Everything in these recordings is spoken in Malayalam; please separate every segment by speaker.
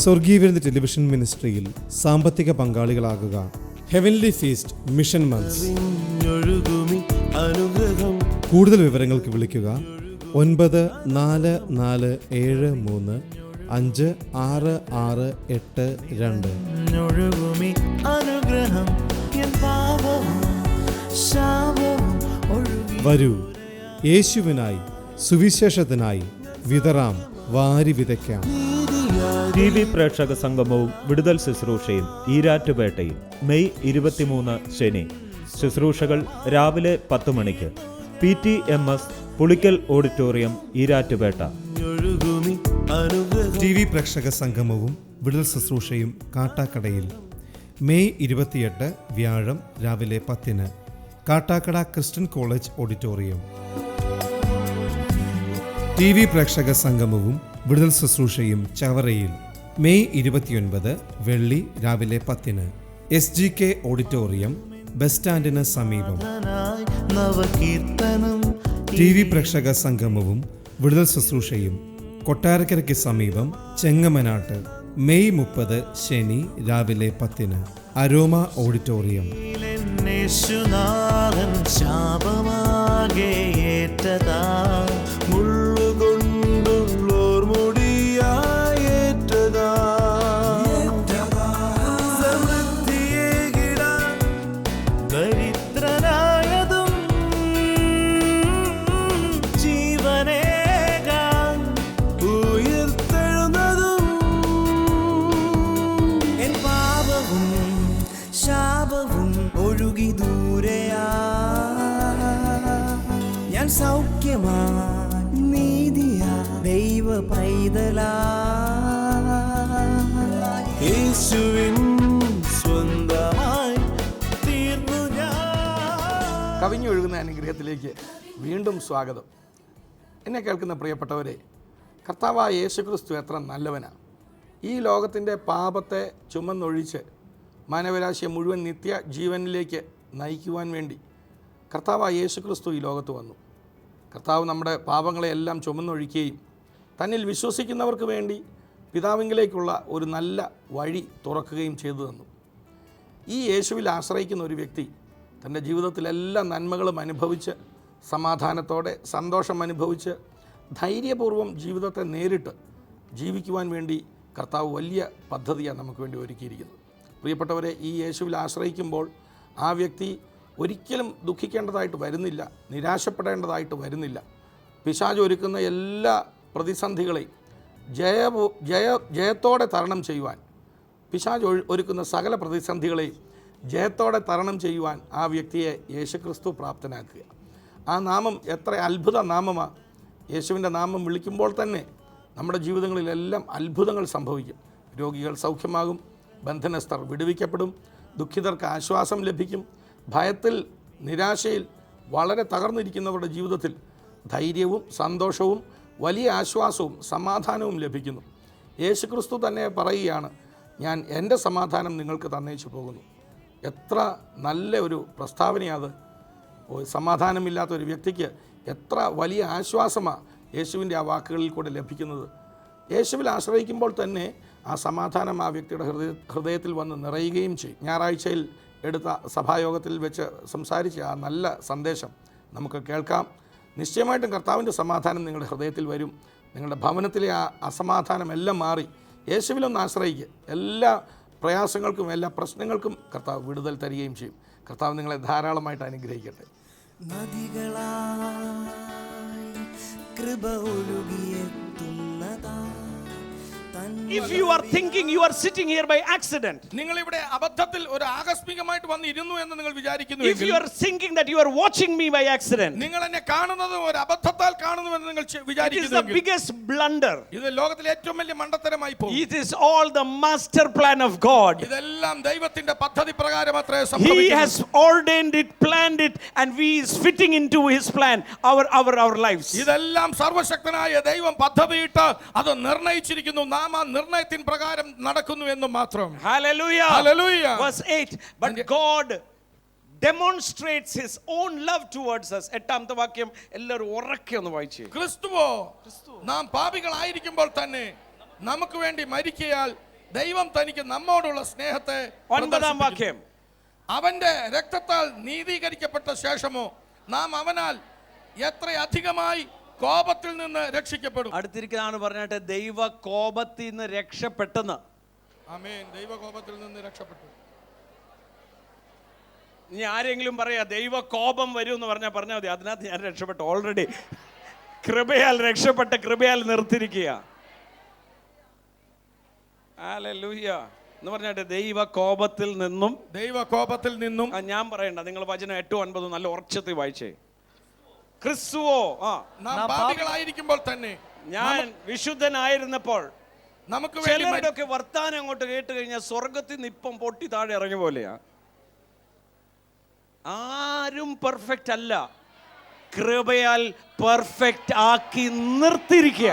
Speaker 1: സ്വർഗീയ വിരുന്ന് ടെലിവിഷൻ മിനിസ്ട്രിയിൽ സാമ്പത്തിക പങ്കാളികളാകുക. Heavenly feast mission months. കൂടുതൽ വിവരങ്ങൾക്ക് വിളിക്കുക 9443456682. വരൂ, യേശുവിനായി സുവിശേഷത്തിനായി വിതറാം, വാരി വിതയ്ക്കാം.
Speaker 2: TV പ്രേക്ഷക സംഗമവും വിടുതൽ ശുശ്രൂഷയും ഈരാറ്റുപേട്ടയിൽ മെയ് 23 ശനി. ശുശ്രൂഷകൾ രാവിലെ 10 മണിക്ക്. PTMS Pulikkal auditorium, Erattupetta.
Speaker 1: TV പ്രേക്ഷക സംഗമവും വിടുതൽ ശുശ്രൂഷയും കാട്ടാക്കടയിൽ മെയ് 28 വ്യാഴം രാവിലെ 10-ന്. Kattakada Christian college auditorium. TV പ്രേക്ഷക സംഗമവും വിടുതൽ ശുശ്രൂഷയും ചവറയിൽ മെയ് 29 വെള്ളി രാവിലെ 10-ന്. SGK ഓഡിറ്റോറിയം, ബസ് സ്റ്റാൻഡിന് സമീപം. TV പ്രേക്ഷക സംഗമവും വിടുതൽ ശുശ്രൂഷയും കൊട്ടാരക്കരയ്ക്ക് സമീപം ചെങ്ങമനാട്ട് മെയ് 30 ശനി രാവിലെ 10-ന്. Aroma auditorium.
Speaker 3: കവിഞ്ഞൊഴുകുന്ന അനുഗ്രഹത്തിലേക്ക് വീണ്ടും സ്വാഗതം. എന്നെ കേൾക്കുന്ന പ്രിയപ്പെട്ടവരെ, കർത്താവായ യേശുക്രിസ്തു എത്ര നല്ലവനാണ്. ഈ ലോകത്തിൻ്റെ പാപത്തെ ചുമന്നൊഴിച്ച് മാനവരാശിയെ മുഴുവൻ നിത്യ ജീവനിലേക്ക് നയിക്കുവാൻ വേണ്ടി കർത്താവായ യേശുക്രിസ്തു ഈ ലോകത്ത് വന്നു. കർത്താവ് നമ്മുടെ പാപങ്ങളെയെല്ലാം ചുമന്നൊഴിക്കുകയും തന്നിൽ വിശ്വസിക്കുന്നവർക്ക് വേണ്ടി പിതാവിങ്കിലേക്കുള്ള ഒരു നല്ല വഴി തുറക്കുകയും ചെയ്തു തന്നു. ഈ യേശുവിൽ ആശ്രയിക്കുന്ന ഒരു വ്യക്തി തൻ്റെ ജീവിതത്തിലെല്ലാ നന്മകളും അനുഭവിച്ച് സമാധാനത്തോടെ സന്തോഷം അനുഭവിച്ച് ധൈര്യപൂർവ്വം ജീവിതത്തെ നേരിട്ട് ജീവിക്കുവാൻ വേണ്ടി കർത്താവ് വലിയ പദ്ധതിയാണ് നമുക്ക് വേണ്ടി ഒരുക്കിയിരിക്കുന്നത്. പ്രിയപ്പെട്ടവരെ, ഈ യേശുവിൽ ആശ്രയിക്കുമ്പോൾ ആ വ്യക്തി ഒരിക്കലും ദുഃഖിക്കേണ്ടതായിട്ട് വരുന്നില്ല, നിരാശപ്പെടേണ്ടതായിട്ട് വരുന്നില്ല. പിശാച് ഒരുക്കുന്ന എല്ലാ പ്രതിസന്ധികളെയും ജയത്തോടെ തരണം ചെയ്യുവാൻ, പിശാച് ഒരുക്കുന്ന സകല പ്രതിസന്ധികളെയും ജയത്തോടെ തരണം ചെയ്യുവാൻ ആ വ്യക്തിയെ യേശുക്രിസ്തു പ്രാപ്തനാക്കുക. ആ നാമം എത്ര അത്ഭുത നാമമാണ്. യേശുവിൻ്റെ നാമം വിളിക്കുമ്പോൾ തന്നെ നമ്മുടെ ജീവിതങ്ങളിലെല്ലാം അത്ഭുതങ്ങൾ സംഭവിക്കും. രോഗികൾ സൗഖ്യമാകും, ബന്ധനസ്ഥർ വിടുവിക്കപ്പെടും, ദുഃഖിതർക്ക് ആശ്വാസം ലഭിക്കും. ഭയത്തിൽ നിരാശയിൽ വളരെ തകർന്നിരിക്കുന്നവരുടെ ജീവിതത്തിൽ ധൈര്യവും സന്തോഷവും വലിയ ആശ്വാസവും സമാധാനവും ലഭിക്കുന്നു. യേശുക്രിസ്തു തന്നെ പറയുകയാണ്, ഞാൻ എൻ്റെ സമാധാനം നിങ്ങൾക്ക് തന്നേച്ചു പോകുന്നു. എത്ര നല്ല ഒരു പ്രസ്താവനയാണ്. സമാധാനമില്ലാത്ത ഒരു വ്യക്തിക്ക് എത്ര വലിയ ആശ്വാസമാണ് യേശുവിൻ്റെ ആ വാക്കുകളിൽ കൂടെ ലഭിക്കുന്നത്. യേശുവിൽ ആശ്രയിക്കുമ്പോൾ തന്നെ ആ സമാധാനം ആ വ്യക്തിയുടെ ഹൃദയത്തിൽ വന്ന് നിറയുകയും ചെയ്യും. ഞായറാഴ്ചയിൽ എടുത്ത സഭായോഗത്തിൽ വെച്ച് സംസാരിച്ച ആ നല്ല സന്ദേശം നമുക്ക് കേൾക്കാം. നിശ്ചയമായിട്ടും കർത്താവിൻ്റെ സമാധാനം നിങ്ങളുടെ ഹൃദയത്തിൽ വരും. നിങ്ങളുടെ ഭവനത്തിലെ ആ അസമാധാനം എല്ലാം മാറി യേശുവിലൊന്ന് ആശ്രയിക്കുക. എല്ലാ പ്രയാസങ്ങൾക്കും എല്ലാ പ്രശ്നങ്ങൾക്കും കർത്താവ് വിടുതൽ തരികയും ചെയ്യും. കർത്താവ് നിങ്ങളെ ധാരാളമായിട്ട് അനുഗ്രഹിക്കട്ടെ.
Speaker 4: If you are thinking you are sitting here by accident,
Speaker 3: നിങ്ങൾ ഇവിടെ അബദ്ധത്തിൽ ഒരു ആകസ്മികമായിട്ട് വന്നിരുന്നു എന്ന് നിങ്ങൾ വിചാരിക്കുന്നു.
Speaker 4: if you are thinking that you are watching me by accident,
Speaker 3: നിങ്ങൾ എന്നെ കാണുന്നത് ഒരു അബദ്ധത്താൽ കാണുന്നുവെന്ന് നിങ്ങൾ വിചാരിക്കുന്നു.
Speaker 4: it is the biggest blunder.
Speaker 3: ഇത് ലോകത്തിലെ ഏറ്റവും വലിയ മണ്ടത്തരമായി പോകും.
Speaker 4: It is all the master plan of God.
Speaker 3: ഇതെല്ലാം ദൈവത്തിന്റെ പദ്ധതി പ്രകാരം അത്രേ
Speaker 4: He
Speaker 3: സംഭവിക്കുന്നു.
Speaker 4: has ordained it, planned it, and we is fitting into his plan our lives.
Speaker 3: ഇതെല്ലാം സർവശക്തനായ ദൈവം പദ്ധതിയിട്ട് അത് നിർണയിച്ചിരിക്കുന്നു. നാം ആ നിർണയത്തിൻ പ്രകാരം നടക്കുന്നു എന്ന് മാത്രം.
Speaker 4: Hallelujah.
Speaker 3: Hallelujah.
Speaker 4: Verse 8, but God demonstrates his own love towards us. എട്ടാമത്തെ വാക്യം എല്ലാവരും ഉറക്കെ ഒന്ന് വായിച്ചേ.
Speaker 3: ക്രിസ്തുവോ നാം പാപികളായിരിക്കുമ്പോൾ തന്നെ നമുക്ക് വേണ്ടി മരിക്കയാൽ ദൈവം തനിക്ക് നമ്മോടുള്ള സ്നേഹത്തെ
Speaker 4: ഒൻപതാം വാക്യം.
Speaker 3: അവന്റെ രക്തത്താൽ നീതീകരിക്കപ്പെട്ട ശേഷമോ നാം അവനാൽ എത്ര അധികമായി കോപത്തിൽ നിന്ന് രക്ഷിക്കപ്പെടും.
Speaker 4: അടുത്തിരിക്കുന്നതാണ് പറഞ്ഞിട്ട് ദൈവ കോപത്തിൽ നിന്ന് രക്ഷപ്പെട്ടെന്ന്.
Speaker 3: ആമേൻ. ദൈവ കോപത്തിൽ നിന്ന് രക്ഷപ്പെട്ടു.
Speaker 4: ഇനി ആരെങ്കിലും പറയാ ദൈവ കോപം വരും എന്ന് പറഞ്ഞാൽ മതി. അതിനകത്ത് ഞാൻ രക്ഷപ്പെട്ടു ഓൾറെഡി. കൃപയാൽ രക്ഷപ്പെട്ട, കൃപയാൽ നിർത്തിയിരിക്കുക. ഹല്ലേലൂയ എന്ന് പറഞ്ഞിട്ട് ദൈവ കോപത്തിൽ നിന്നും,
Speaker 3: ദൈവ കോപത്തിൽ നിന്നും.
Speaker 4: ഞാൻ പറയണ്ട, നിങ്ങൾ വചനം 8-9 നല്ല ഉറച്ചത്തിൽ വായിച്ചേ. ക്രിസ്തുവോ
Speaker 3: നാം പാപികളായിരിക്കുമ്പോൾ തന്നെ,
Speaker 4: ഞാൻ വിശുദ്ധനായിരുന്നപ്പോൾ.
Speaker 3: നമുക്ക്
Speaker 4: ചിലരുടെയൊക്കെ വർത്താനം അങ്ങോട്ട് കേട്ട് കഴിഞ്ഞാൽ സ്വർഗത്തിൽ നിന്ന് ഇപ്പം പൊട്ടി താഴെ ഇറങ്ങിയ പോലെയാ. ആരും പെർഫെക്റ്റ് അല്ല, കൃപയാൽ പെർഫെക്റ്റ് ആക്കി നിർത്തിയിരിക്കുക.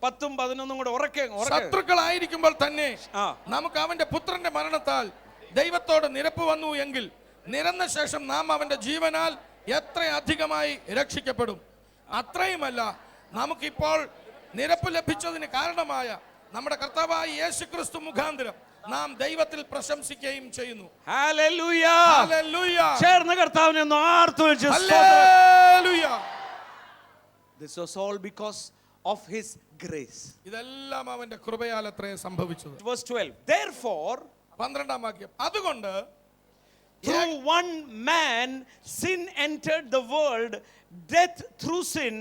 Speaker 4: 10-11 കൂടെ ഉറക്കെ.
Speaker 3: ശത്രുക്കളായിരിക്കുമ്പോൾ തന്നെ നമുക്ക് അവന്റെ പുത്രന്റെ മരണത്താൽ ദൈവത്തോട് നിരപ്പ് വന്നു എങ്കിൽ നിരന്ന ശേഷം നാം അവന്റെ ജീവനാൽ എത്ര അധികമായി രക്ഷിക്കപ്പെടും. അത്രയുമല്ല, നമുക്കിപ്പോൾ നിരപ്പ് ലഭിച്ചതിന് കാരണമായ നമ്മുടെ കർത്താവായ യേശുക്രിസ്തു മുഖാന്തരം നാം ദൈവത്തിൽ പ്രശംസിക്കുകയും ചെയ്യുന്നു.
Speaker 4: ഹല്ലേലൂയ.
Speaker 3: ഹല്ലേലൂയ.
Speaker 4: ചേർന്ന് കർത്താവിനെ ഒന്ന് ആർത്തു വിളിച്ച്
Speaker 3: hallelujah.
Speaker 4: This was all because of his grace.
Speaker 3: ഇതെല്ലാം അവന്റെ കൃപയാൽ അത്രേ സംഭവിച്ചത്.
Speaker 4: Verse 12. Therefore,
Speaker 3: 12ാം വാക്യം, അതുകൊണ്ട്
Speaker 4: through one man sin entered the world, death through sin,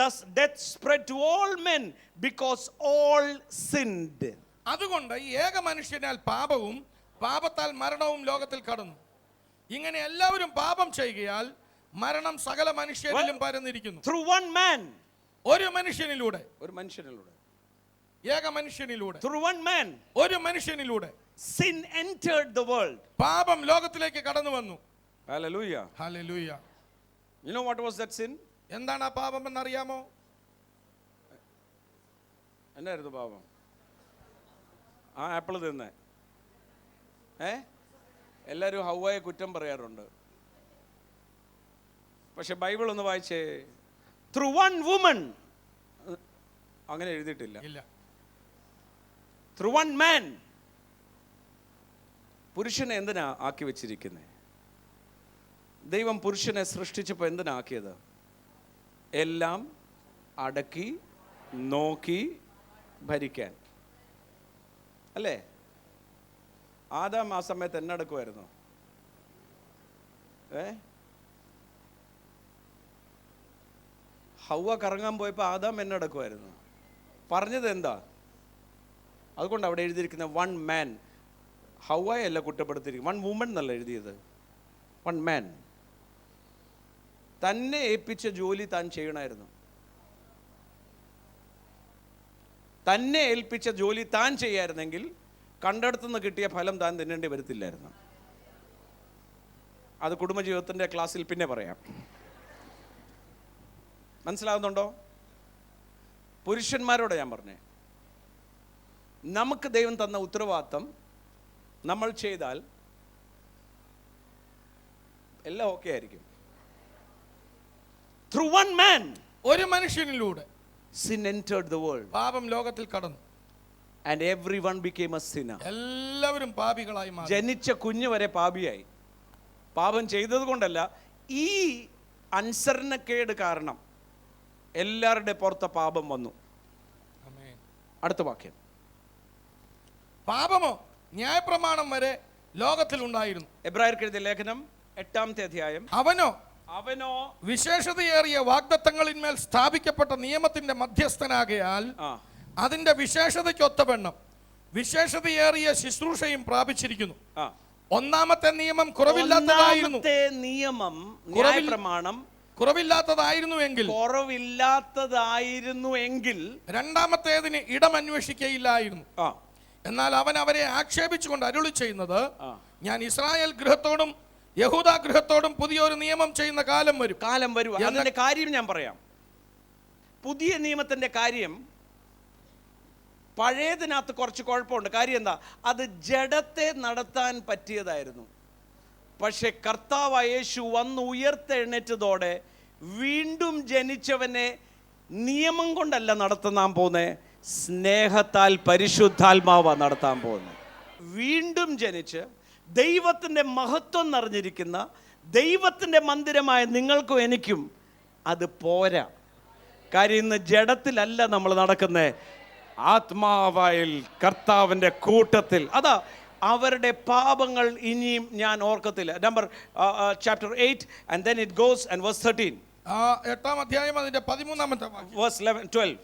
Speaker 4: thus death spread to all men because all sinned.
Speaker 3: അതുകൊണ്ട് ഏക മനുഷ്യനാൽ പാപവും പാപത്താൽ മരണവും ലോകത്തിൽ കടന്നു. ഇങ്ങനെ എല്ലാവരും പാപം ചെയ്യുകയാൽ മരണം സകല മനുഷ്യരിലും പരന്നിരിക്കുന്നു.
Speaker 4: Through one man,
Speaker 3: ഒരു മനുഷ്യനിലൂടെ, ഏക മനുഷ്യനിലൂടെ,
Speaker 4: through one man,
Speaker 3: ഒരു മനുഷ്യനിലൂടെ
Speaker 4: sin entered the world.
Speaker 3: പാപം ലോകത്തിലേക്ക് കടന്നു വന്നു.
Speaker 4: Hallelujah.
Speaker 3: Hallelujah.
Speaker 4: You know what was that sin?
Speaker 3: എന്താണ് ആ പാപം എന്നറിയാമോ?
Speaker 4: എന്നായിരുന്നു പാപം? ആ ആപ്പിൾ തിന്നെ. എല്ലാവരും ഹൗവയെ കുറ്റം പറയാറുണ്ട്. പക്ഷെ ബൈബിൾ ഒന്ന് വായിച്ചേ. ത്രൂ വൺ വുമൺ അങ്ങനെ എഴുതിയിട്ടില്ല. Through one man. പുരുഷനെ എന്തിനാ ആക്കി വെച്ചിരിക്കുന്നത്? ദൈവം പുരുഷനെ സൃഷ്ടിച്ചപ്പോൾ എന്തിനാ ആക്കിയത്? എല്ലാം അടക്കി നോക്കി ഭരിക്കാൻ അല്ലേ? ആദാം ആ സമയത്ത് എന്നടക്കുമായിരുന്നു? ഹൗവ കറങ്ങാൻ പോയപ്പോൾ ആദാം എന്നടക്കുമായിരുന്നു. പറഞ്ഞത് എന്താ? അതുകൊണ്ട് അവിടെ എഴുതിയിരിക്കുന്ന വൺ മാൻ. ഹൗവയല്ല കുറ്റപ്പെടുത്തിയിരിക്കുന്നത്, വൺ വുമൺ എന്നല്ല എഴുതിയത്, വൺ മാൻ. തന്നെ ഏൽപ്പിച്ച ജോലി താൻ ചെയ്യണമായിരുന്നു. തന്നെ ഏൽപ്പിച്ച ജോലി താൻ ചെയ്യായിരുന്നെങ്കിൽ കണ്ടെടുത്തുനിന്ന് കിട്ടിയ ഫലം താൻ തിന്നേണ്ടി വരത്തില്ലായിരുന്നു. അത് കുടുംബജീവിതത്തിൻ്റെ ക്ലാസ്സിൽ പിന്നെ പറയാം. മനസ്സിലാകുന്നുണ്ടോ? പുരുഷന്മാരോട് ഞാൻ പറഞ്ഞേ, നമുക്ക് ദൈവം തന്ന ഉത്തരവാദിത്തം നമ്മൾ ചെയ്താൽ എല്ലാം ഓക്കെ ആയിരിക്കും. Through one man,
Speaker 3: ഒരു മനുഷ്യനിലൂടെ
Speaker 4: sin entered the world.
Speaker 3: പാപം ലോകത്തിൽ കടന്നു.
Speaker 4: And everyone became a sinner.
Speaker 3: എല്ലാവരും പാപികളായി മാറി.
Speaker 4: ജനിച്ച കുഞ്ഞു വരെ പാപിയായി. പാപം ചെയ്തത് കൊണ്ടല്ല, ഈ അനുസരണക്കേട് കാരണം എല്ലാവരുടെ പുറത്തെ പാപം വന്നു. അടുത്ത വാക്യം.
Speaker 3: പാപമോ ന്യായപ്രമാണം വരെ ലോകത്തിൽ ഉണ്ടായിരുന്നു.
Speaker 4: എബ്രായർക്ക് എഴുതിയ ലേഖനം 8-ാമത്തെ അധ്യായം.
Speaker 3: അവനോ
Speaker 4: വിശേഷതയേറിയ
Speaker 3: വാഗ്ദത്തങ്ങളിന്മേൽ സ്ഥാപിക്കപ്പെട്ട നിയമത്തിന്റെ മധ്യസ്ഥനാകയാൽ അതിന്റെ വിശേഷതയ്ക്കൊത്തവണ്ണം വിശേഷതയേറിയ ശുശ്രൂഷയും പ്രാപിച്ചിരിക്കുന്നു. ഒന്നാമത്തെ നിയമം കുറവില്ലാത്തതായിരുന്നു.
Speaker 4: കുറവില്ലാത്തതായിരുന്നുവെങ്കിൽ
Speaker 3: രണ്ടാമത്തേതിന് ഇടം അന്വേഷിക്കയില്ലായിരുന്നു. എന്നാൽ അവൻ അവരെ ആക്ഷേപിച്ചുകൊണ്ട് അരുളി ചെയ്യുന്നത്, ഞാൻ ഇസ്രായേൽ ഗൃഹത്തോടും യഹൂദ ഗൃഹത്തോടും പുതിയൊരു നിയമം ചെയ്യുന്ന കാലം വരും.
Speaker 4: അതിന്റെ കാര്യം ഞാൻ പറയാം. പുതിയ നിയമത്തിന്റെ കാര്യം പഴയതിനകത്ത് കുറച്ച് കുഴപ്പമുണ്ട്. കാര്യം എന്താ? അത് ജഡത്തെ നടത്താൻ പറ്റിയതായിരുന്നു. പക്ഷെ കർത്താവായ യേശു വന്ന് ഉയർത്തെഴുന്നേറ്റതോടെ വീണ്ടും ജനിച്ചവനെ നിയമം കൊണ്ടല്ല നടത്താൻ പോകുന്നത്, സ്നേഹത്താൽ പരിശുദ്ധാത്മാവ നടത്താൻ പോകുന്നത്. വീണ്ടും ജനിച്ച് ദൈവത്തിൻ്റെ മഹത്വം നിറഞ്ഞിരിക്കുന്ന ദൈവത്തിൻ്റെ മന്ദിരമായ നിങ്ങൾക്കും എനിക്കും അത് പോരാ. കാര്യം ഇന്ന് ജഡത്തിലല്ല നമ്മൾ നടക്കുന്നത്, ആത്മാവായിൽ കർത്താവിൻ്റെ കൂട്ടത്തിൽ. അതാ അവരുടെ പാപങ്ങൾ ഇനിയും ഞാൻ ഓർക്കത്തില്ല. Number chapter 8 and then it goes and verse 13.
Speaker 3: 8-ാം അധ്യായം അതിന്റെ 13-ാമത്തെ വാക്യം.
Speaker 4: Verse 11, 12.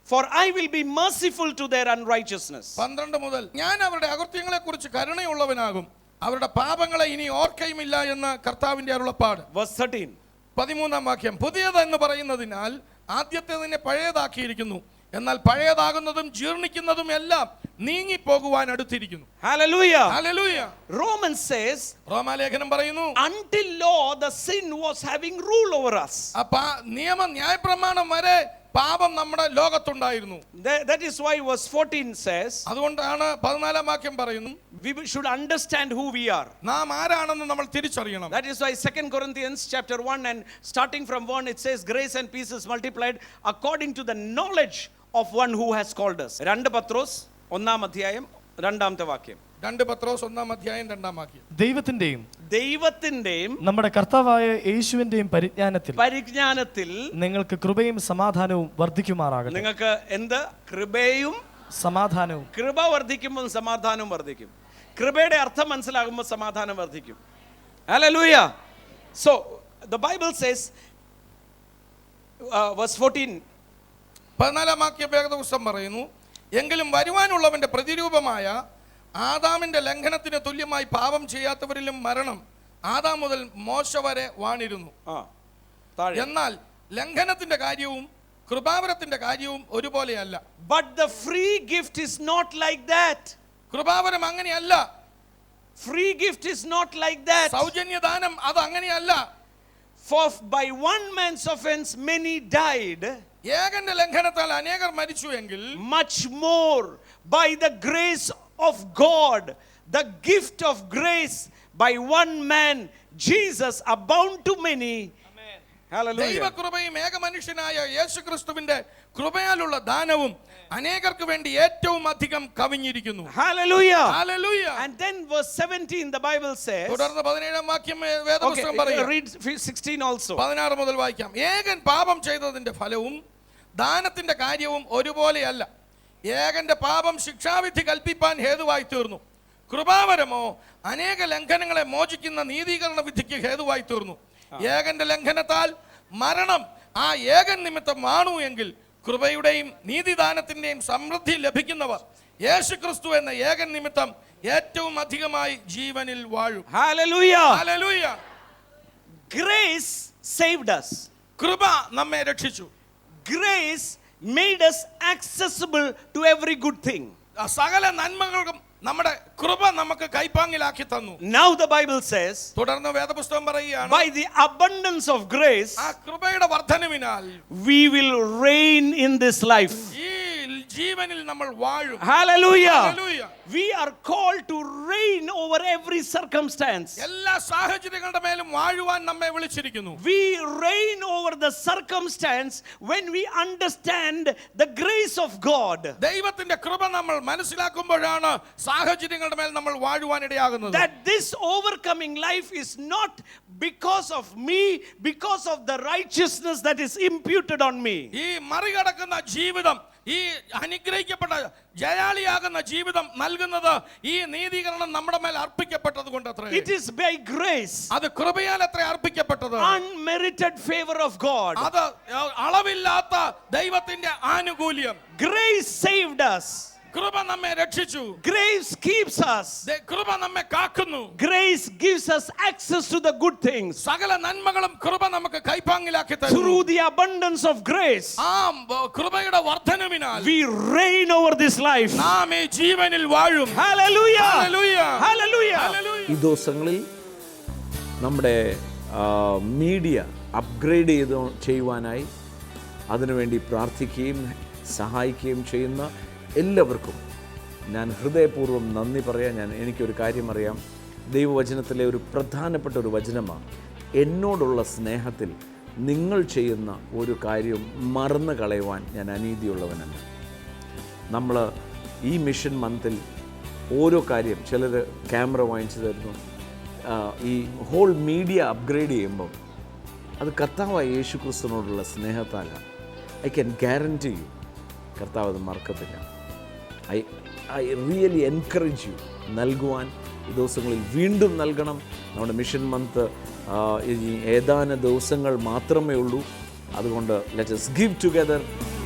Speaker 4: For I will be merciful to their unrighteousness.
Speaker 3: 12 മുതൽ ഞാൻ അവരുടെ അകൃത്യങ്ങളെ കുറിച്ച് കരുണയുള്ളവനാകും, അവരുടെ പാപങ്ങളെ ഇനി ഓർക്കയുമില്ല എന്ന് കർത്താവിന്റെ അരുളപ്പാട്.
Speaker 4: Verse 13.
Speaker 3: 13-ാം വാക്യം. പുതിയത് എന്ന് പറയുന്നതിനാൽ ആദ്യത്തേതിനെ പഴയതാക്കിയിരിക്കുന്നു, എന്നാൽ പഴയതാകുന്നതും ജീർണിക്കുന്നതും എല്ലാം നീങ്ങിപ്പോകുവാൻ അടുത്തിരിക്കുന്നു.
Speaker 4: Hallelujah.
Speaker 3: Hallelujah.
Speaker 4: Romans says,
Speaker 3: റോമാലേഖനം പറയുന്നു,
Speaker 4: until law the sin was having rule over us.
Speaker 3: നിയമം ന്യായപ്രമാണം വരെ പാപം നമ്മുടെ ലോകത്തുണ്ടായിരുന്നു.
Speaker 4: That is why verse 14 says,
Speaker 3: അതുകൊണ്ടാണ് 14-ാം വാക്യം പറയുന്നു,
Speaker 4: we should understand who we are.
Speaker 3: നാം ആരാണെന്ന് നമ്മൾ തിരിച്ചറിയണം.
Speaker 4: That is why 2 Corinthians chapter 1 and starting from 1 it says grace and peace is multiplied according to the knowledge of one who has called us. 2 പത്രോസ് 1-ാം അധ്യായം 2-ാമത്തെ വാക്യം.
Speaker 3: 2 പത്രോസ് 1-ാം അധ്യായം 2-ാം വാക്യം.
Speaker 4: ദൈവത്തിന്റെയും
Speaker 5: നമ്മുടെ കർത്താവായ യേശുവിന്റെയും
Speaker 4: പരിജ്ഞാനത്തിൽ
Speaker 5: നിങ്ങൾക്ക് കൃപയും സമാധാനവും വർദ്ധിക്കുമാറാകട്ടെ.
Speaker 4: നിങ്ങൾക്ക് എന്ത്? കൃപയും
Speaker 5: സമാധാനവും.
Speaker 4: കൃപ വർദ്ധിക്കുമ്പോൾ സമാധാനവും വർദ്ധിക്കും. കൃപയുടെ അർത്ഥം മനസ്സിലാകുമ്പോൾ സമാധാനം വർദ്ധിക്കും. Hallelujah. So the Bible says verse 14,
Speaker 3: 14-ാം വാക്യം വേദപുസ്തകം പറയുന്നു, എങ്കിലും വരുവാനുള്ളവന്റെ പ്രതിരൂപമായ ആദാമിന്റെ ലംഘനത്തിന് തുല്യമായി പാപം ചെയ്യാത്തവരിലും മരണം ആദാം മുതൽ മോശ വരെ വാണിരുന്നു. എന്നാൽ ലംഘനത്തിന്റെ കാര്യവും കൃപാവരത്തിന്റെ കാര്യവും ഒരുപോലെയല്ല.
Speaker 4: but the free gift is not like that.
Speaker 3: കൃപാവരം അങ്ങനെയല്ല.
Speaker 4: Free gift is not like that.
Speaker 3: സൗജന്യദാനം അത് അങ്ങനെയല്ല.
Speaker 4: For by one man's offense many died,
Speaker 3: ഏകന്റെ ലംഘനത്താൽ അനേകർ മരിച്ചു എങ്കിൽ
Speaker 4: much more by the grace of God, the gift of grace by one man Jesus abound to many. Amen. Hallelujah.
Speaker 3: ദൈവകൃപയും ഏകമനുഷ്യനായ യേശുക്രിസ്തുവിന്റെ കൃപയാലുള്ള ദാനവും അനേകർക്ക് വേണ്ടി ഏറ്റവും അധികം കവിഞ്ഞിരിക്കുന്നു.
Speaker 4: Hallelujah.
Speaker 3: Hallelujah.
Speaker 4: And then verse 17 the Bible says,
Speaker 3: തുടർന്ന് 17-ാം വാക്യം വേദപുസ്തകം പറയുന്നു.
Speaker 4: read 16 also.
Speaker 3: 16 മുതൽ വായിക്കാം. ഏകൻ പാപം ചെയ്തതിന്റെ ഫലവും ദാനത്തിന്റെ കാര്യവും ഒരുപോലെയല്ല. ഏകന്റെ പാപം ശിക്ഷാവിധി കൽപ്പിപ്പാൻ ഹേതുവായി തീർന്നു, കൃപാവരമോ അനേക ലംഘനങ്ങളെ മോചിക്കുന്ന നീതീകരണ വിധിക്ക് ഹേതുവായി തീർന്നു. ഏകന്റെ ലംഘനത്താൽ മരണം ആ ഏകൻ നിമിത്തം വാണു എങ്കിൽ കൃപയുടെയും നീതിദാനത്തിന്റെയും സമൃദ്ധി ലഭിക്കുന്നവർ യേശുക്രിസ്തു എന്ന ഏകൻ നിമിത്തം ഏറ്റവും അധികമായി ജീവനിൽ വാഴും.
Speaker 4: Hallelujah.
Speaker 3: Hallelujah.
Speaker 4: Grace saved us.
Speaker 3: കൃപ നമ്മെ രക്ഷിച്ചു.
Speaker 4: Grace made us accessible to every good thing.
Speaker 3: സകല നന്മകൾക്കും നമ്മുടെ കൃപ നമുക്ക് കൈപ്പാങ്ങിലാക്കി തന്നു.
Speaker 4: Now the Bible says,
Speaker 3: തുടർന്ന് വേദപുസ്തകം പറയുകയാണ്,
Speaker 4: by the abundance of grace
Speaker 3: ആ കൃപയുടെ വർധനവിനാൽ
Speaker 4: we will reign in this life.
Speaker 3: ഈ ജീവനിൽ നമ്മൾ വാഴും.
Speaker 4: Hallelujah.
Speaker 3: Hallelujah.
Speaker 4: We are called to reign over every circumstance.
Speaker 3: എല്ലാ സാഹചര്യങ്ങളുടെ മേലും വാഴുവാൻ നമ്മെ വിളിച്ചിരിക്കുന്നു.
Speaker 4: We reign over the circumstance when we understand the grace of God.
Speaker 3: ദൈവത്തിന്റെ കൃപ നമ്മൾ മനസ്സിലാക്കുമ്പോഴാണ് സാഹചര്യങ്ങളുടെ മേൽ നമ്മൾ വാഴുവാൻ ഇടയാകുന്നത്.
Speaker 4: That this overcoming life is not because of me, because of the righteousness that is imputed on me.
Speaker 3: ഈ മറികടക്കുന്ന ജീവിതം, ഈ അനുഗ്രഹിക്കപ്പെട്ട ജയാളിയാകുന്ന ജീവിതം നൽകുന്നത് ഈ നീതീകരണം നമ്മുടെ മേൽ അർപ്പിക്കപ്പെട്ടത് കൊണ്ട് അത്രേ.
Speaker 4: It is by grace.
Speaker 3: അത് കൃപയാൽ അത്രേ അർപ്പിക്കപ്പെട്ടത്.
Speaker 4: Unmerited favor of God.
Speaker 3: അത് അളവില്ലാത്ത ദൈവത്തിന്റെ ആനുകൂല്യം.
Speaker 4: Grace saved us.
Speaker 3: കൃപ നമ്മെ രക്ഷിച്ചു.
Speaker 4: Grace keeps us.
Speaker 3: കൃപ നമ്മെ കാക്കുന്നു.
Speaker 4: Grace gives us access to the good things.
Speaker 3: സകല നന്മകളും കൃപ നമുക്ക് കൈപ്പാങ്ങിലാക്കി തരുന്നു.
Speaker 4: Through the abundance of grace,
Speaker 3: കൃപയുടെ വർധനവിനാൽ
Speaker 4: we reign over this life.
Speaker 3: നാം ഈ ജീവനിൽ വാഴും.
Speaker 4: Hallelujah.
Speaker 3: Hallelujah.
Speaker 4: Hallelujah.
Speaker 3: Hallelujah.
Speaker 6: ഈ ദിവസങ്ങളിൽ നമ്മുടെ മീഡിയ അപ്ഗ്രേഡ് ചെയ്യുവാനായി അതിനുവേണ്ടി പ്രാർത്ഥിക്കുകയും സഹായിക്കുകയും ചെയ്യുന്ന എല്ലാവർക്കും ഞാൻ ഹൃദയപൂർവ്വം നന്ദി പറയാം. എനിക്കൊരു കാര്യം അറിയാം, ദൈവവചനത്തിലെ ഒരു പ്രധാനപ്പെട്ട ഒരു വചനമാണ്. എന്നോടുള്ള സ്നേഹത്തിൽ നിങ്ങൾ ചെയ്യുന്ന ഒരു കാര്യം മറന്നു കളയുവാൻ ഞാൻ അനീതിയുള്ളവനല്ല. നമ്മൾ ഈ മിഷൻ മന്തിൽ ഓരോ കാര്യം, ചിലർ ക്യാമറ വാങ്ങിച്ചു തരുന്നു, ഈ ഹോൾ മീഡിയ അപ്ഗ്രേഡ് ചെയ്യുമ്പം അത് കർത്താവായ യേശു ക്രിസ്തുവിനോടുള്ള സ്നേഹത്താലാണ്. ഐ ക്യാൻ ഗ്യാരൻറ്റി യു കർത്താവ് അത് മറക്കത്തില്ല. ഐ റിയലി എൻകറേജ് യു നൽകുവാൻ. ഈ ദിവസങ്ങളിൽ വീണ്ടും നൽകണം. നമ്മുടെ മിഷൻ മന്ത് ഇനി ഏതാനും ദിവസങ്ങൾ മാത്രമേ ഉള്ളൂ. അതുകൊണ്ട് let us give together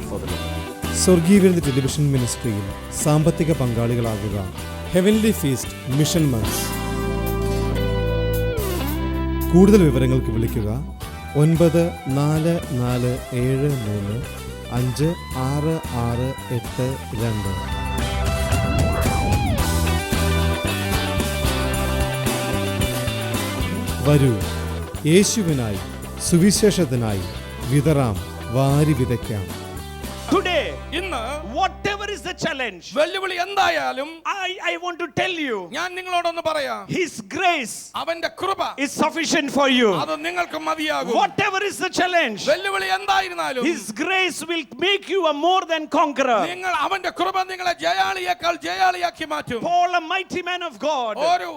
Speaker 6: for the Lord.
Speaker 1: സ്വർഗീയ വിരുദ്ധ ടെലിവിഷൻ മിനിസ്ട്രിയിൽ സാമ്പത്തിക പങ്കാളികളാകുക. Heavenly feast mission months. കൂടുതൽ വിവരങ്ങൾക്ക് വിളിക്കുക 9447356682. വരൂ, യേശുവിനായി സുവിശേഷത്തിനായി വിതറാം, വാരി വിതയ്ക്കാം.
Speaker 4: Today,
Speaker 3: ഇന്ന്
Speaker 4: whatever is the challenge,
Speaker 3: വെല്ലുവിളി എന്തായാലും
Speaker 4: I want to tell you,
Speaker 3: ഞാൻ നിങ്ങളോടൊന്ന് പറയാം.
Speaker 4: His grace
Speaker 3: അവന്റെ കൃപ
Speaker 4: is sufficient for you.
Speaker 3: അത് നിങ്ങൾക്ക് മതിയാകും.
Speaker 4: Whatever is the challenge,
Speaker 3: വെല്ലുവിളി എന്തായിരുന്നാലും
Speaker 4: His grace will make you a more than conqueror.
Speaker 3: നിങ്ങൾ അവന്റെ കൃപ നിങ്ങളെ ജയാളിയേക്കാൾ ജയാളിയാക്കി മാറ്റും.
Speaker 4: Paul, a mighty man of God,
Speaker 3: ഒരു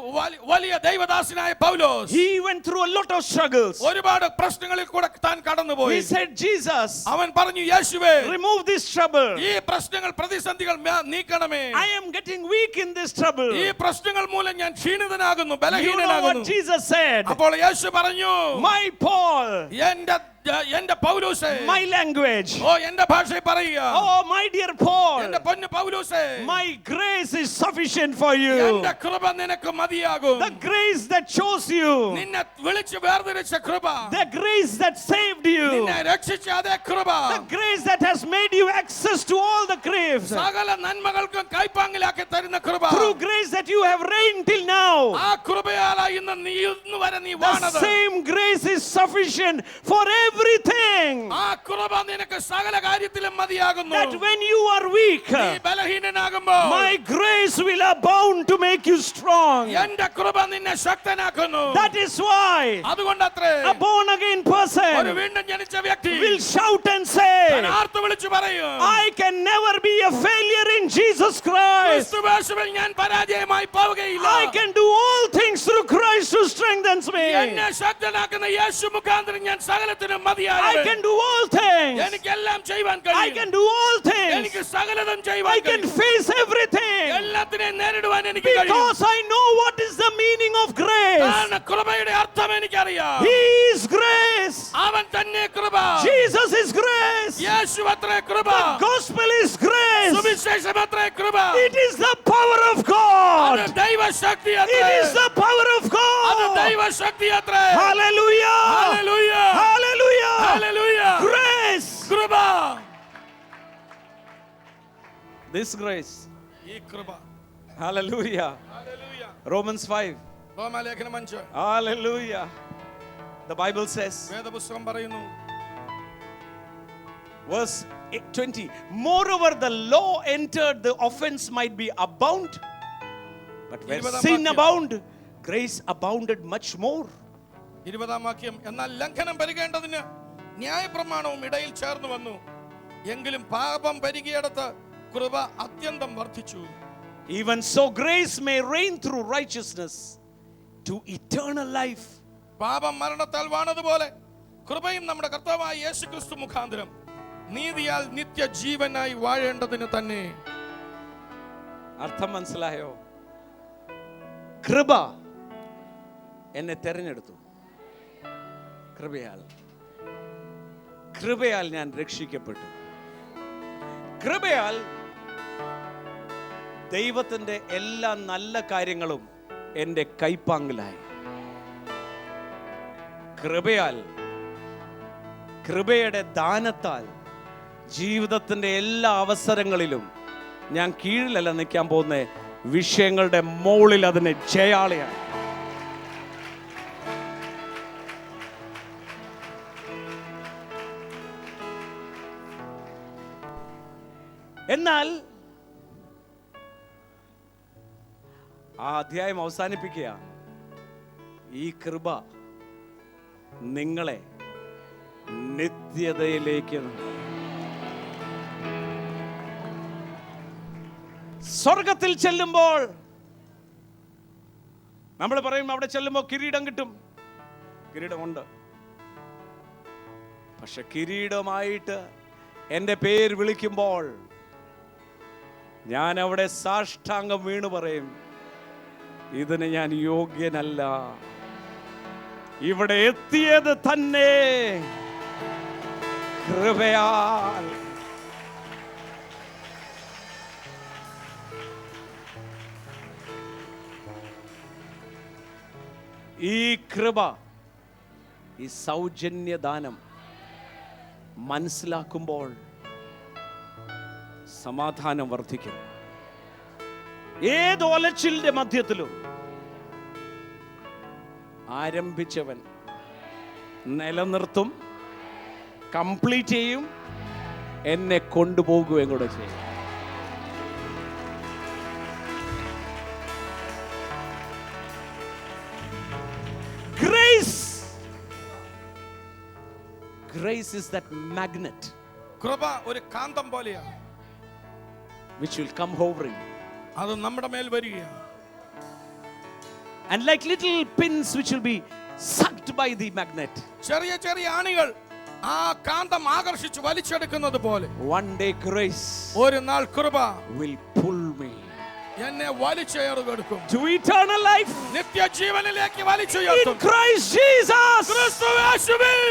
Speaker 3: വലിയ ദൈവദാസനായ പൗലോസ്
Speaker 4: he went through a lot of struggles.
Speaker 3: ഒരുപാട് പ്രശ്നങ്ങളിൽ കൂടെ താൻ കടന്നുപോയി.
Speaker 4: He said, Jesus,
Speaker 3: അവൻ പറഞ്ഞു, യേശുവേ,
Speaker 4: remove this trouble.
Speaker 3: ഈ പ്രശ്നങ്ങൾ പ്രതിസന്ധികൾ നീക്കണമേ.
Speaker 4: I am getting weak in this trouble.
Speaker 3: ഈ പ്രശ്നങ്ങൾ മൂലം ഞാൻ ക്ഷീണിതനാകുന്നു,
Speaker 4: You know
Speaker 3: ബലഹീനനാകുന്നു.
Speaker 4: what Jesus said?
Speaker 3: അപ്പോൾ യേശു പറഞ്ഞു,
Speaker 4: My Paul,
Speaker 3: എന്റെ പൗലോസേ,
Speaker 4: my language.
Speaker 3: ഓ എന്റെ ഭാഷയിൽ പറയുക,
Speaker 4: Oh, my dear Paul,
Speaker 3: എന്റെ പൊന്നു പൗലോസേ,
Speaker 4: my grace is sufficient for you.
Speaker 3: എന്റെ കൃപ നിനക്ക് മതിയാകും.
Speaker 4: The grace that chose you,
Speaker 3: നിന്നെ വിളിച്ച് വേർതിരിച്ച കൃപ,
Speaker 4: the grace that saved you,
Speaker 3: നിന്നെ രക്ഷിച്ച അതേ കൃപ,
Speaker 4: the grace that has made you access to all the graves.
Speaker 3: സകല നന്മകൾക്കും കൈപ്പാങ്ങിലാക്കി തരുന്ന കൃപ,
Speaker 4: Through grace that you have reigned till now.
Speaker 3: ആ കൃപയാലാ ഇന്ന് വരെ നീ
Speaker 4: The
Speaker 3: വാണത്.
Speaker 4: same grace is sufficient for everything.
Speaker 3: ആ കൃപ നിനക്ക് സകല കാര്യത്തിലും മതിയാകുന്നു.
Speaker 4: That when you are weak,
Speaker 3: നീ ബലഹീനനാകുമ്പോൾ
Speaker 4: my grace will abound to make you strong.
Speaker 3: എന്റെ കൃപ നിന്നെ ശക്തനാക്കുന്നു.
Speaker 4: That is why
Speaker 3: അതുകൊണ്ടത്രേ
Speaker 4: a born again
Speaker 3: ഒരു
Speaker 4: person
Speaker 3: വീണ്ടും ജനിച്ച വ്യക്തി
Speaker 4: will shout and say,
Speaker 3: ആർത്തു വിളിച്ചു പറയും,
Speaker 4: I can never be a failure in Jesus Christ.
Speaker 3: ക്രിസ്തുയേശുവിൽ ഞാൻ പരാജയമായി പോവുകയില്ല.
Speaker 4: I can do all things through Christ who strengthens me.
Speaker 3: എന്നെ ശക്തനാക്കുന്ന യേശു മുഖാന്തരം ഞാൻ സകലത്തിനും
Speaker 4: I
Speaker 3: മതിയായവൻ.
Speaker 4: can do all things.
Speaker 3: എനിക്കെല്ലാം ചെയ്യുവാൻ
Speaker 4: I
Speaker 3: കഴിയും.
Speaker 4: can do all things.
Speaker 3: എനിക്ക് സകലതും ചെയ്യുവാൻ
Speaker 4: I can
Speaker 3: കഴിയും.
Speaker 4: face everything
Speaker 3: എല്ലാത്തിനെയും നേരിടുവാൻ എനിക്ക് കഴിയും.
Speaker 4: because I know what is the meaning of grace.
Speaker 3: കാരണം കൃപയുടെ അർത്ഥം എനിക്കറിയാം.
Speaker 4: He is grace.
Speaker 3: അവൻ തന്നെ കൃപ.
Speaker 4: Jesus is grace.
Speaker 3: യേശു അത്രേ കൃപ.
Speaker 4: The gospel is grace.
Speaker 3: സുവിശേഷം അത്രേ കൃപ.
Speaker 4: It is the power of God.
Speaker 3: അത് ദൈവശക്തി
Speaker 4: It
Speaker 3: അത്രേ.
Speaker 4: is the power of
Speaker 3: അത്
Speaker 4: God.
Speaker 3: ദൈവശക്തി അത്രേ.
Speaker 4: Hallelujah.
Speaker 3: Hallelujah.
Speaker 4: Hallelujah.
Speaker 3: Hallelujah.
Speaker 4: Grace.
Speaker 3: കൃപ.
Speaker 4: This grace.
Speaker 3: ഈ കൃപ.
Speaker 4: Hallelujah.
Speaker 3: ഹല്ലേലൂയ.
Speaker 4: Romans 5.
Speaker 3: റോമാലേഖനം 5
Speaker 4: Hallelujah. The Bible says,
Speaker 3: വേദപുസ്തകം പറയുന്നു,
Speaker 4: verse 20, moreover the law entered, the offense might be abound, but where sin abound, grace abounded much more.
Speaker 3: 20-ാം വാക്യം, എന്നാൽ ലംഘനം പെരുകേണ്ടതിന് ന്യായപ്രമാണവും ഇടയിൽ ചേർന്ന് വന്നു, എങ്കിലും പാപം പെരുകിയിടത്ത് കൃപ അത്യന്തം വർദ്ധിച്ചു.
Speaker 4: Even so grace may reign through righteousness to eternal life.
Speaker 3: പാപം മരണത്താൽ വാണതുപോലെ കൃപയും നമ്മുടെ കർത്താവായ യേശുക്രിസ്തു മുഖാന്തരം നീതിയാൽ നിത്യജീവനായി വാഴേണ്ടതിന് തന്നെ.
Speaker 4: അർത്ഥം മനസ്സിലായോ? കൃപ എന്നെ തെരഞ്ഞെടുത്തു. കൃപയാൽ ഞാൻ രക്ഷിക്കപ്പെട്ടു. കൃപയാൽ ദൈവത്തിന്റെ എല്ലാ നല്ല കാര്യങ്ങളും എൻ്റെ കൈപ്പാങ്ങിലായി. കൃപയുടെ ദാനത്താൽ ജീവിതത്തിന്റെ എല്ലാ അവസരങ്ങളിലും ഞാൻ കീഴിലല്ല നിൽക്കാൻ പോകുന്ന വിഷയങ്ങളുടെ മുകളിൽ അതിനെ ജയാളിയായി. എന്നാൽ ആ അധ്യായം അവസാനിപ്പിക്കുക, ഈ കൃപ നിങ്ങളെ നിത്യതയിലേക്ക് സ്വർഗത്തിൽ ചെല്ലുമ്പോൾ നമ്മൾ പറയും അവിടെ ചെല്ലുമ്പോൾ കിരീടം കിട്ടും. കിരീടമുണ്ട്. പക്ഷെ കിരീടമായിട്ട് എൻ്റെ പേര് വിളിക്കുമ്പോൾ ഞാൻ അവിടെ സാഷ്ടാംഗം വീണ് പറയും, ഇതിന് ഞാൻ യോഗ്യനല്ല. ഇവിടെ എത്തിയത് തന്നെ കൃപയാൽ. ഈ കൃപ, ഈ സൗജന്യദാനം മനസ്സിലാക്കുമ്പോൾ സമാധാനം വർദ്ധിക്കും. ഏത് ഒലച്ചിലിന്റെ മധ്യത്തിലും ആരംഭിച്ചവൻ നിലനിർത്തും, കംപ്ലീറ്റ് ചെയ്യും, എന്നെ കൊണ്ടുപോകുകയും കൂടെ ചെയ്യും. Grace is that magnet
Speaker 3: കൃപ ഒരു കാന്തം പോലെയാണ്,
Speaker 4: which will come hovering,
Speaker 3: അത് നമ്മുടെ മേൽ വരികയാണ്.
Speaker 4: and like little pins which will be sucked by the magnet.
Speaker 3: ചെറിയ ചെറിയ ആണികൾ ആ കാന്തം ആകർഷിച്ചു വലിച്ചെടുക്കുന്നത് പോലെ
Speaker 4: One day grace
Speaker 3: ഒരു നാൾ കൃപ
Speaker 4: will pull me
Speaker 3: എന്നെ വലിച്ചെടുക്കും,
Speaker 4: to eternal life,
Speaker 3: നിത്യജീവനിലേക്ക്
Speaker 4: in
Speaker 3: വലിച്ചുയർത്തും.
Speaker 4: Christ Jesus.
Speaker 3: ക്രിസ്തു യേശുവിൽ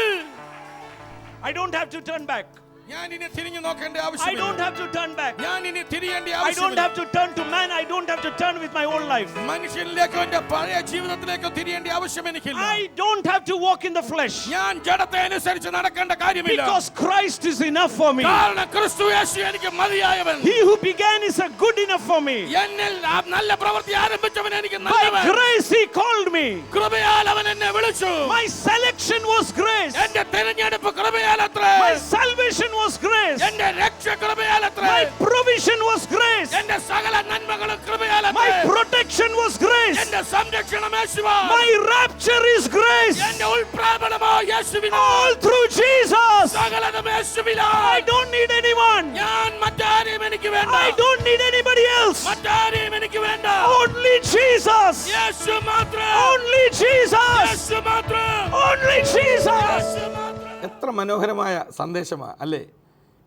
Speaker 4: I don't have to turn back.
Speaker 3: ഞാൻ ഇനി തിരിഞ്ഞു നോക്കേണ്ട
Speaker 4: I don't
Speaker 3: ആവശ്യമില്ല.
Speaker 4: have to turn back.
Speaker 3: ഞാൻ ഇനി തിരിയേണ്ട
Speaker 4: I don't
Speaker 3: ആവശ്യമില്ല.
Speaker 4: have to turn to man. I don't have to turn with my old life.
Speaker 3: മനുഷ്യനിലേക്കോ എന്റെ പഴയ ജീവിതത്തിലേക്കോ തിരിയേണ്ട ആവശ്യം എനിക്കില്ല.
Speaker 4: I don't have to walk in the flesh,
Speaker 3: ഞാൻ ജഡത്തെ അനുസരിച്ച് നടക്കേണ്ട കാര്യമില്ല.
Speaker 4: because Christ is enough for me.
Speaker 3: കാരണം ക്രിസ്തു യേശു എനിക്ക് മതിയായവൻ.
Speaker 4: He who began is a good enough for me.
Speaker 3: എന്നിൽ ആ നല്ല പ്രവൃത്തി ആരംഭിച്ചവൻ എനിക്ക്
Speaker 4: By
Speaker 3: നല്ലവൻ.
Speaker 4: grace he called me.
Speaker 3: കൃപയാൽ അവൻ എന്നെ വിളിച്ചു.
Speaker 4: My selection was grace.
Speaker 3: എന്റെ തിരഞ്ഞെടുപ്പ് കൃപയാലത്രേ.
Speaker 4: My salvation was grace.
Speaker 3: എന്റെ രക്ഷ കൃപയാലത്രേ.
Speaker 4: My provision was grace.
Speaker 3: എന്റെ സകല നന്മകളും കൃപയാലത്രേ.
Speaker 4: My protection was grace.
Speaker 3: എന്റെ സംരക്ഷണം യേശുവാൽ.
Speaker 4: My rapture is grace.
Speaker 3: എന്റെ ഉൾപ്രാപണമോ യേശുവിനാൽ.
Speaker 4: All through Jesus.
Speaker 3: സകലതും യേശുവിനാൽ.
Speaker 4: I don't need anyone.
Speaker 3: ഞാൻ മറ്റാരെയും എനിക്ക് വേണ്ട.
Speaker 4: I don't need anybody else.
Speaker 3: മറ്റാരെയും എനിക്ക് വേണ്ട.
Speaker 4: Only Jesus.
Speaker 3: യേശു മാത്രം.
Speaker 4: Only Jesus.
Speaker 3: യേശു മാത്രം.
Speaker 4: Only Jesus.
Speaker 3: യേശു മാത്രം. എത്ര മനോഹരമായ സന്ദേശമാണ് അല്ലേ?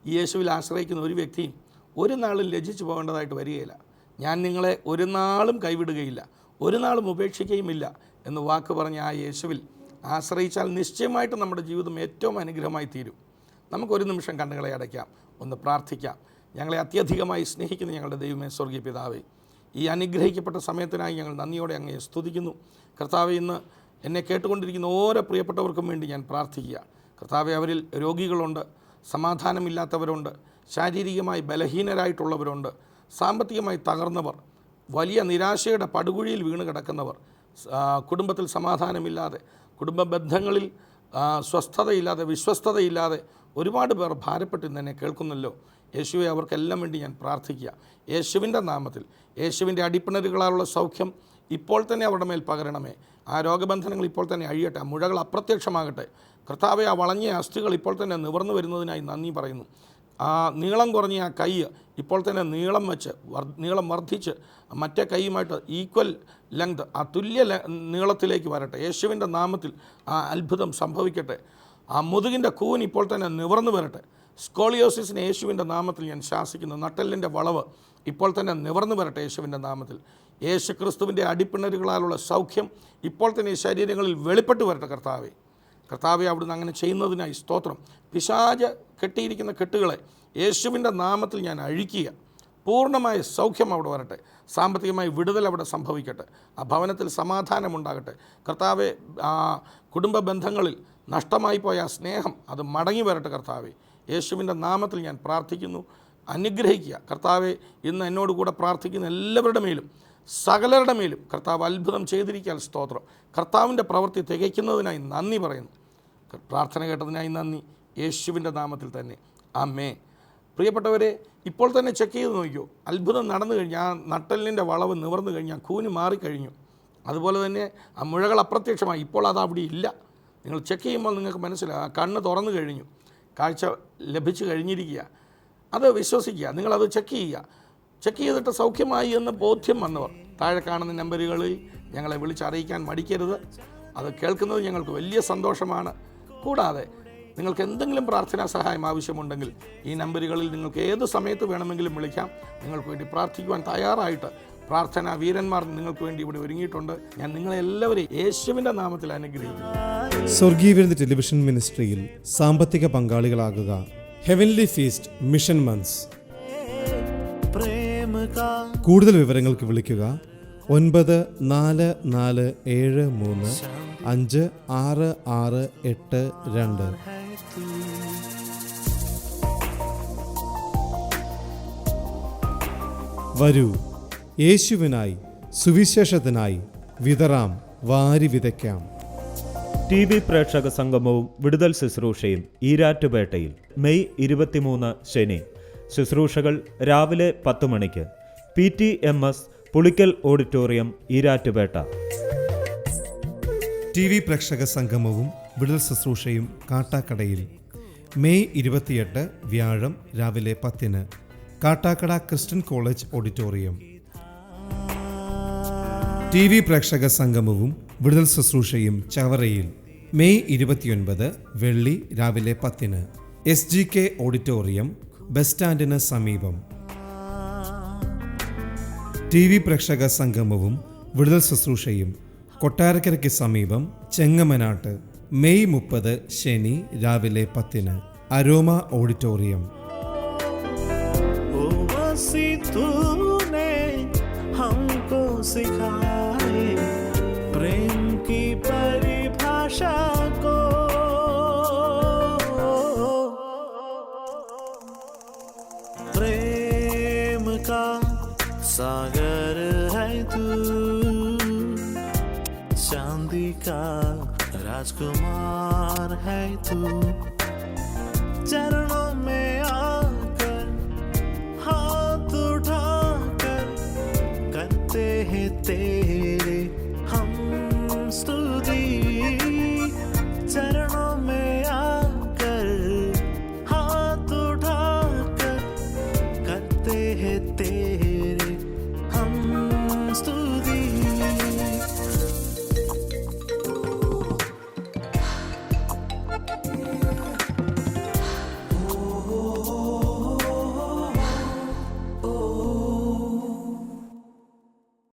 Speaker 3: ഈ യേശുവിൽ ആശ്രയിക്കുന്ന ഒരു വ്യക്തിയും ഒരു നാളും ലജ്ജിച്ചു പോകേണ്ടതായിട്ട് വരികയില്ല. ഞാൻ നിങ്ങളെ ഒരു നാളും കൈവിടുകയില്ല, ഒരു നാളും ഉപേക്ഷിക്കുകയുമില്ല എന്ന് വാക്ക് പറഞ്ഞ ആ യേശുവിൽ ആശ്രയിച്ചാൽ നിശ്ചയമായിട്ടും നമ്മുടെ ജീവിതം ഏറ്റവും അനുഗ്രഹമായി തീരും. നമുക്കൊരു നിമിഷം കണ്ണുകളെ അടയ്ക്കാം, ഒന്ന് പ്രാർത്ഥിക്കാം. ഞങ്ങളെ അത്യധികമായി സ്നേഹിക്കുന്ന ഞങ്ങളുടെ ദൈവമേ, സ്വർഗീയ പിതാവേ, ഈ അനുഗ്രഹിക്കപ്പെട്ട സമയത്തിനായി ഞങ്ങൾ നന്ദിയോടെ അങ്ങയെ സ്തുതിക്കുന്നു. കർത്താവേ, ഇന്ന് എന്നെ കേട്ടുകൊണ്ടിരിക്കുന്ന ഓരോ പ്രിയപ്പെട്ടവർക്കും വേണ്ടി ഞാൻ പ്രാർത്ഥിക്കുക. കർത്താവെ, അവരിൽ രോഗികളുണ്ട്, സമാധാനമില്ലാത്തവരുണ്ട്, ശാരീരികമായി ബലഹീനരായിട്ടുള്ളവരുണ്ട്, സാമ്പത്തികമായി തകർന്നവർ, വലിയ നിരാശയുടെ പടുകുഴിയിൽ വീണ് കിടക്കുന്നവർ, കുടുംബത്തിൽ സമാധാനമില്ലാതെ, കുടുംബ ബന്ധങ്ങളിൽ സ്വസ്ഥതയില്ലാതെ, വിശ്വസ്തതയില്ലാതെ ഒരുപാട് പേർ ഭാരപ്പെട്ട് ഇന്ന് എന്നെ കേൾക്കുന്നല്ലോ. യേശുവെ, അവർക്കെല്ലാം വേണ്ടി ഞാൻ പ്രാർത്ഥിക്കുക. യേശുവിൻ്റെ നാമത്തിൽ, യേശുവിൻ്റെ അടിപ്പിണരുകളാലുള്ള സൗഖ്യം ഇപ്പോൾ തന്നെ അവരുടെ മേൽ പകരണമേ. ആ രോഗബന്ധനങ്ങൾ ഇപ്പോൾ തന്നെ അഴിയട്ടെ, ആ മുഴകൾ അപ്രത്യക്ഷമാകട്ടെ. കർത്താവെ, ആ വളഞ്ഞ അസ്ഥികൾ ഇപ്പോൾ തന്നെ നിവർന്നു വരുന്നതിനായി നന്ദി പറയുന്നു. ആ നീളം കുറഞ്ഞ ആ കൈ ഇപ്പോൾ തന്നെ നീളം വർദ്ധിച്ച് മറ്റേ കൈയുമായിട്ട് ഈക്വൽ ലെങ്ത്, ആ തുല്യ നീളത്തിലേക്ക് വരട്ടെ. യേശുവിൻ്റെ നാമത്തിൽ ആ അത്ഭുതം സംഭവിക്കട്ടെ. ആ മുതുകിൻ്റെ കൂൻ ഇപ്പോൾ തന്നെ നിവർന്നു വരട്ടെ. സ്കോളിയോസിസിനെ യേശുവിൻ്റെ നാമത്തിൽ ഞാൻ ശാസിക്കുന്നു. നട്ടെല്ലിൻ്റെ വളവ് ഇപ്പോൾ തന്നെ നിവർന്നു വരട്ടെ യേശുവിൻ്റെ നാമത്തിൽ. യേശു ക്രിസ്തുവിൻ്റെ അടിപ്പിണരുകളാലുള്ള സൗഖ്യം ഇപ്പോൾ തന്നെ ഈ ശരീരങ്ങളിൽ വെളിപ്പെട്ട് വരട്ടെ. കർത്താവെ, അവിടുന്ന് അങ്ങനെ ചെയ്യുന്നതിനായി സ്തോത്രം. പിശാച് കെട്ടിയിരിക്കുന്ന കെട്ടുകളെ യേശുവിൻ്റെ നാമത്തിൽ ഞാൻ അഴിക്കുക. പൂർണ്ണമായ സൗഖ്യം അവിടെ വരട്ടെ. സാമ്പത്തികമായി വിടുതൽ അവിടെ സംഭവിക്കട്ടെ. ആ ഭവനത്തിൽ സമാധാനമുണ്ടാകട്ടെ. കർത്താവെ, ആ കുടുംബ ബന്ധങ്ങളിൽ നഷ്ടമായി പോയ ആ സ്നേഹം അത് മടങ്ങി വരട്ടെ. കർത്താവെ, യേശുവിൻ്റെ നാമത്തിൽ ഞാൻ പ്രാർത്ഥിക്കുന്നു. അനുഗ്രഹിക്കുക കർത്താവെ. ഇന്ന് എന്നോട് കൂടെ പ്രാർത്ഥിക്കുന്ന എല്ലാവരുടെ മേലും, സകലരുടെ മേലും കർത്താവ് അത്ഭുതം ചെയ്തിരിക്കാൻ സ്തോത്രം. കർത്താവിൻ്റെ പ്രവൃത്തി തികയ്ക്കുന്നതിനായി നന്ദി പറയുന്നു. പ്രാർത്ഥന കേട്ടതിനായി നന്ദി, യേശുവിൻ്റെ നാമത്തിൽ തന്നെ, ആമേൻ. പ്രിയപ്പെട്ടവരെ, ഇപ്പോൾ തന്നെ ചെക്ക് ചെയ്ത് നോക്കിയോ, അത്ഭുതം നടന്നു കഴിഞ്ഞാൽ, ആ നട്ടെല്ലിൻ്റെ വളവ് നിവർന്നു കഴിഞ്ഞാൽ, കൂന് മാറിക്കഴിഞ്ഞു. അതുപോലെ തന്നെ ആ മുഴകൾ അപ്രത്യക്ഷമായി. ഇപ്പോൾ അത് അവിടെ ഇല്ല. നിങ്ങൾ ചെക്ക് ചെയ്യുമ്പോൾ നിങ്ങൾക്ക് മനസ്സിലാകും, ആ കണ്ണ് തുറന്നു കഴിഞ്ഞു, കാഴ്ച ലഭിച്ചു കഴിഞ്ഞിരിക്കുക. അത് വിശ്വസിക്കുക, നിങ്ങളത് ചെക്ക് ചെയ്യുക. ചെക്ക് ചെയ്തിട്ട് സൗഖ്യമായി എന്ന് ബോധ്യം വന്നവർ താഴെ കാണുന്ന നമ്പറുകളിൽ ഞങ്ങളെ വിളിച്ചറിയിക്കാൻ മടിക്കരുത്. അത് കേൾക്കുന്നത് ഞങ്ങൾക്ക് വലിയ സന്തോഷമാണ്. കൂടാതെ നിങ്ങൾക്ക് എന്തെങ്കിലും പ്രാർത്ഥനാ സഹായം ആവശ്യമുണ്ടെങ്കിൽ ഈ നമ്പറുകളിൽ നിങ്ങൾക്ക് ഏത് സമയത്ത് വേണമെങ്കിലും വിളിക്കാം. നിങ്ങൾക്ക് വേണ്ടി പ്രാർത്ഥിക്കുവാൻ തയ്യാറായിട്ട് പ്രാർത്ഥനാ വീരന്മാർ നിങ്ങൾക്ക് വേണ്ടി ഇവിടെ ഒരുങ്ങിയിട്ടുണ്ട്. ഞാൻ നിങ്ങളെല്ലാവരെയും യേശുവിൻ്റെ നാമത്തിൽ അനുഗ്രഹിക്കുന്നു.
Speaker 1: സ്വർഗീയ വിരുന്ന് ടെലിവിഷൻ മിനിസ്ട്രിയിൽ സാമ്പത്തിക പങ്കാളികളാകുക. Heavenly feast mission months. കൂടുതൽ വിവരങ്ങൾക്ക് വിളിക്കുക 9447356682. വരൂ, യേശുവിനായി സുവിശേഷത്തിനായി വിതറാം, വാരി വിതയ്ക്കാം.
Speaker 2: TV പ്രേക്ഷക സംഗമവും വിടുതൽ ശുശ്രൂഷയും ഈരാറ്റുപേട്ടയിൽ മെയ് 23 ശനി. ശുശ്രൂഷകൾ രാവിലെ 10 മണിക്ക്. PTMS Pulikkal auditorium, Erattupetta.
Speaker 1: TV പ്രേക്ഷക സംഗമവും വിടുതൽ ശുശ്രൂഷയും കാട്ടാക്കടയിൽ മെയ് 28 വ്യാഴം രാവിലെ 10 Kattakada Christian college auditorium. TV പ്രേക്ഷക സംഗമവും വിടുതൽ ശുശ്രൂഷയും ചവറയിൽ മെയ് 29 വെള്ളി രാവിലെ 10 SGK ഓഡിറ്റോറിയം, ബസ് സ്റ്റാൻഡിന് സമീപം. TV പ്രേക്ഷക സംഗമവും വിടുതൽ ശുശ്രൂഷയും കൊട്ടാരക്കരയ്ക്ക് സമീപം ചെങ്ങമനാട്ട് മെയ് 30 ശനി രാവിലെ 10 അരോമ ഓഡിറ്റോറിയം.
Speaker 7: हमको सिखाए प्रेम की परिभाषा को, प्रेम का सागर है तू, चांदी का राजकुमार है तू, चरणों में आकर हाथ उठाकर करते हैं तेरे हम स्तुति, चरण